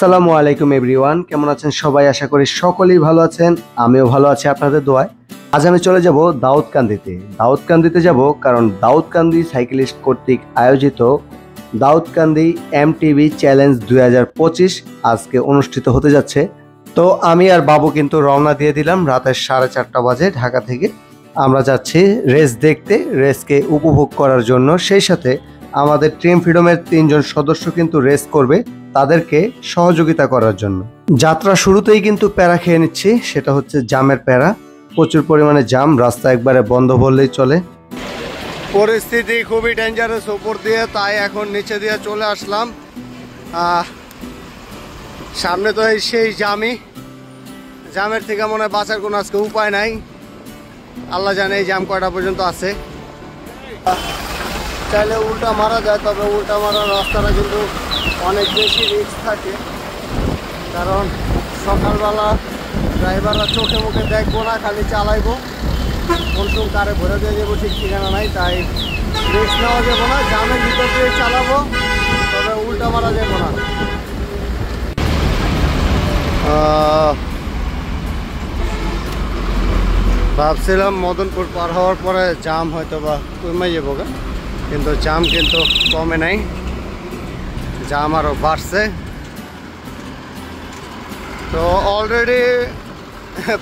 আসসালামু আলাইকুম এভরিওয়ান, কেমন আছেন সবাই? আশা করি সকলেই ভালো আছেন, আমিও ভালো আছি আপনাদের দোয়ায়। আজ আমি চলে যাব দাউদকান্দিতে যাব, কারণ দাউদকান্দি সাইকেলিস্ট কর্তৃক আয়োজিত দাউদকান্দি এমটিবি চ্যালেঞ্জ 2025 আজকে অনুষ্ঠিত হতে যাচ্ছে। তো আমি আর বাবু কিন্তু রওনা দিয়ে দিলাম রাতের 4:30 বাজে ঢাকা থেকে। আমরা যাচ্ছি রেস দেখতে, রেসকে উপভোগ করার জন্য। সেই সাথে আমাদের টিম ফ্রিডমের 3 জন সদস্য কিন্তু রেস করবে, তাদেরকে সহযোগিতা করার জন্য। যাত্রা শুরুতেই কিন্তু প্যারা খেয়ে নিচ্ছি, সেটা হচ্ছে জামের প্যারা। প্রচুর পরিমাণে জাম, রাস্তা একবারে বন্ধ বললেই চলে। পরিস্থিতি খুবই ডেঞ্জারাস উপর দিয়ে, তাই এখন নিচে দিয়ে চলে আসলাম। সামনে তো সেই জামের থেকে মনে হয় বাঁচার কোনো আজকে উপায় নাই। আল্লাহ জানে এই জাম কয়টা পর্যন্ত আছে। চাইলে উল্টা মারা যায়, তবে উল্টা মারার রাস্তাটা কিন্তু অনেক বেশি রিস্ক থাকে, কারণ সকালবেলা ড্রাইভাররা চোখে মুখে দেখবো না, খালি চালাইবো, কোন কারে ভরে দিয়ে যাবো ঠিক ঠিকানা নাই। তাই রিস্ক নেওয়া যাবো না, জামের ভিতর দিয়ে চালাবো, তবে উল্টা মারা যাবো না। ভাবছিলাম মদনপুর পার হওয়ার পরে জাম হয়তো বা কমে যাবো, কিন্তু জাম কিন্তু কমে নাই, জাম আরও বাড়ছে। তো অলরেডি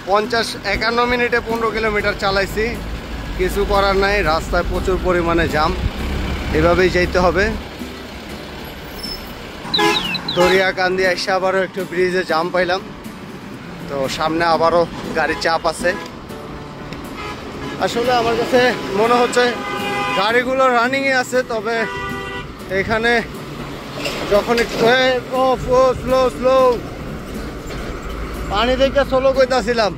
51 মিনিটে 15 কিলোমিটার চালাইছি। কিছু করার নাই, রাস্তায় প্রচুর পরিমাণে জাম, এভাবেই যেতে হবে। দরিয়াকান্দি এসে আবারও একটু ব্রিজে জাম পাইলাম, তো সামনে আবারও গাড়ির চাপ আছে। আসলে আমার কাছে মনে হচ্ছে গাড়িগুলো রানিংয়ে আছে, তবে এখানে যখন একটু স্লো পানি থেকে স্লো কইতাছিলাম,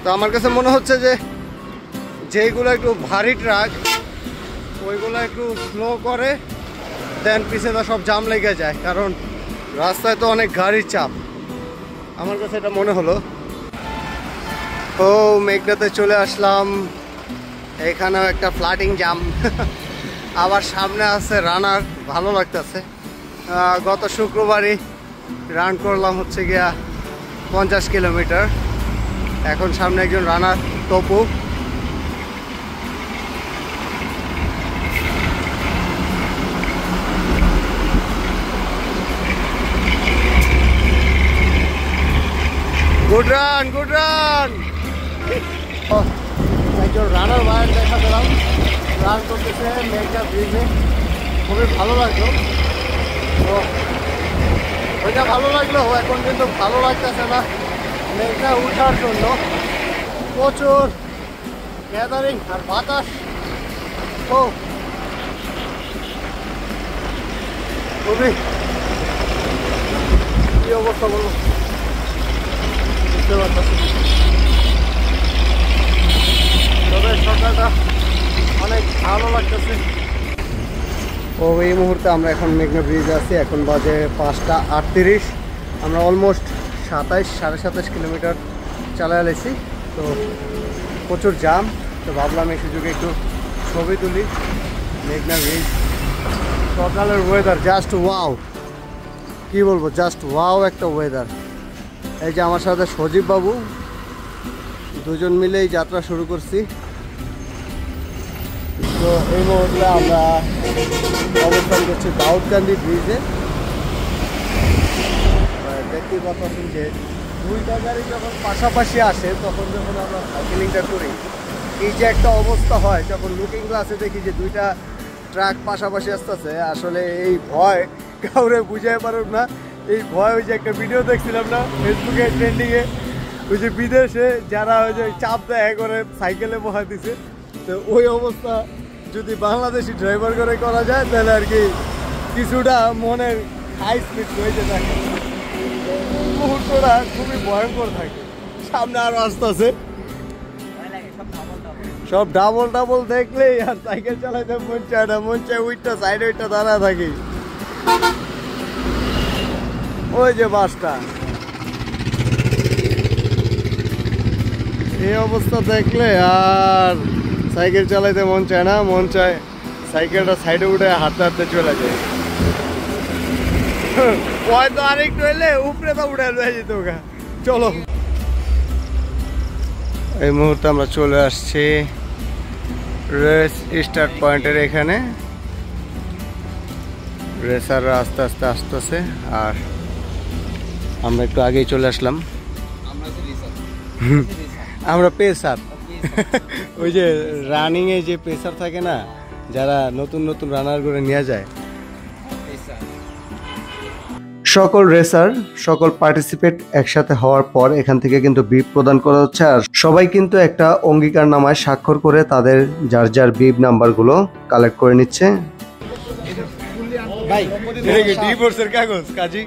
তো আমার কাছে মনে হচ্ছে যে যেইগুলো একটু ভারী ট্রাক ওইগুলো একটু স্লো করে, দেন পিছনে সব জাম লেগে যায়, কারণ রাস্তায় তো অনেক গাড়ির চাপ। আমার কাছে এটা মনে হলো। ও মেঘনাতে চলে আসলাম, এখানেও একটা ফ্লাডিং জাম। আবার সামনে আছে রানার, ভালো লাগতেছে। গত শুক্রবারই রান করলাম হচ্ছে গিয়া 50 কিলোমিটার। এখন সামনে একজন রানার, তপু। গুড রান একজন রানার বাইরে দেখা পেলাম, রান করতেছে মেঘনা ব্রিজে, খুবই ভালো লাগলো। তো ওইটা ভালো লাগলো, এখন কিন্তু ভালো লাগতেছে না। মেঘনা উঠার জন্য প্রচুর গ্যাদারিং আর বাতাস। ও খুবই কি অবস্থা বলবো, বুঝতে পারতেছি। তবে সকালটা অনেক ভালো লাগতেছে। ও এই মুহূর্তে আমরা এখন মেঘনা ব্রিজে আছি, এখন বাজে 5:38। আমরা অলমোস্ট 27-27.5 কিলোমিটার চালায় এসেছি। তো প্রচুর জাম, তো ভাবলাম এই সুযোগে একটু ছবি তুলি। মেঘনা ব্রিজ, সকালের ওয়েদার জাস্ট ওয়াও, কি বলবো, জাস্ট ওয়াও একটা ওয়েদার। এই যে আমার সাথে সজীব বাবু, দুজন মিলে এই যাত্রা শুরু করছি। তো এই মুহূর্তে আমরা অবস্থান করছি দাউদকান্দি ব্রিজে। দেখতেই পাচ্ছেন যে দুইটা গাড়ি যখন পাশাপাশি আসে, তখন যখন আমরা সাইকেলিংটা করি, এই যে একটা অবস্থা হয়, যখন লুকিং গ্লাসে দেখি যে দুইটা ট্রাক পাশাপাশি আসতেছে, আসলে এই ভয় কাউরে বুঝাই পারব না। এই ভয়, ওই যে একটা ভিডিও দেখছিলাম না ফেসবুকে ট্রেন্ডিংয়ে, ওই যে বিদেশে যারা ওই যে চাপ দেয় করে সাইকেলে বহাই দিছে, তো ওই অবস্থা যদি বাংলাদেশি ড্রাইভার করে করা যায়, তাহলে আর কি কিছুটা মনের হাই স্পিড হয়েছে থাকে, মুহূর্তটা খুবই ভয়ঙ্কর থাকে। সামনে আরো আসতে আছে, সব ডাবল দেখলেই আর সাইকেল চালাইতে মন চায় না, মন চায় উইটটা সাইডে উইটটা দাঁড়া থাকি। ওই যে বাসটা, এই অবস্থা দেখলে আর সাইকেল চালাইতে মন চায় না, মন চায় সাইকেলটা সাইডে উঠে হাঁটতে হাঁটতে চলে যায়। হয়তো আরেকটু হইলে উপরে তো উঠে যেত। চলো, এই মুহূর্তে আমরা চলে আসছি রেস স্টার্ট পয়েন্টের এখানে। রেসাররা আস্তে আস্তে আসতেছে আর আমরা একটু আগেই চলে আসলাম। আমরা পেসার, ওই যে রানিংয়ে যে পেসার থাকে না, যারা নতুন নতুন রানার করে নিয়ে যায়। সকল রেসার, সকল পার্টিসিপেট একসাথে হওয়ার পর এখান থেকে কিন্তু বিব প্রদান করা হচ্ছে। আর সবাই কিন্তু একটা অঙ্গীকারনামায় স্বাক্ষর করে তাদের যার যার বিব নাম্বারগুলো কালেক্ট করে নিচ্ছে। ভাই ডিভোর্সের কাগজ কাজী।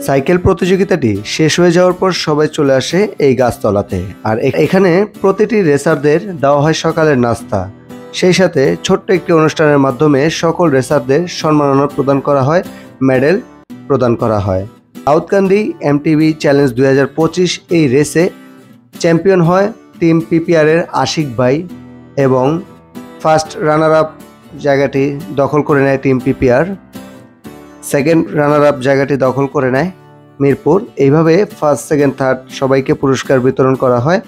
সাইকেল প্রতিযোগিতাটি শেষ হয়ে যাওয়ার পর সবাই চলে আসে এই গাছতলাতে। আর এখানে প্রতিটি রেসারদের দেওয়া হয় সকালের নাস্তা। সেই সাথে ছোট্ট একটি অনুষ্ঠানের মাধ্যমে সকল রেসারদের সম্মাননা প্রদান করা হয়, মেডেল প্রদান করা হয়। দাউদকান্দি এমটিবি চ্যালেঞ্জ 2025 এই রেসে চ্যাম্পিয়ন হয় টিম পিপিআর এর আশিক ভাই এবং ফার্স্ট রানার আপ জায়গাটি দখল করে নেয় team PPR. Second runner up জায়গাটি দখল করে নেয় মিরপুর। এইভাবে ফার্স্ট, সেকেন্ড, থার্ড সবাইকে পুরস্কার বিতরণ করা হয়।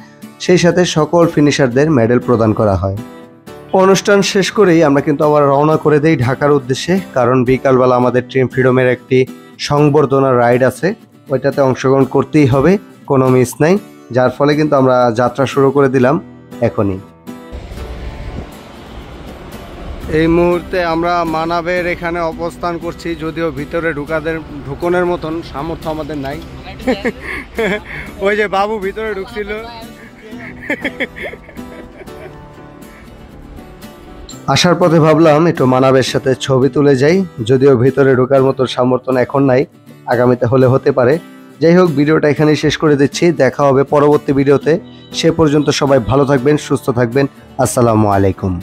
সেই সাথে সকল ফিনিশারদের মেডেল প্রদান করা হয়। অনুষ্ঠান শেষ করেই আমরা কিন্তু আবার রওনা করে দেই ঢাকার উদ্দেশ্যে, কারণ বিকালবেলা আমাদের টিম ফ্রিডমের একটি সংবর্ধনা রাইড আছে, ওইটাতে অংশগ্রহণ করতেই হবে, কোনো মিস নাই। যার ফলে কিন্তু আমরা যাত্রা শুরু করে দিলাম এখনই। এই মুহূর্তে আমরা মানাবের এখানে অবস্থান করছি, যদিও ভিতরে ঢুকনের মতন সামর্থ্য আমাদের নাই। ওই যে বাবু ভিতরে ঢুকছিল। আসার পথে ভাবলাম একটু মানাবের সাথে ছবি তুলে যাই, যদিও ভিতরে ঢোকার মতো সামর্থ্য এখন নাই, আগামীতে হলে হতে পারে। যাই হোক, ভিডিওটা এখানেই শেষ করে দিচ্ছি, দেখা হবে পরবর্তী ভিডিওতে। সে পর্যন্ত সবাই ভালো থাকবেন, সুস্থ থাকবেন। আসসালামু আলাইকুম।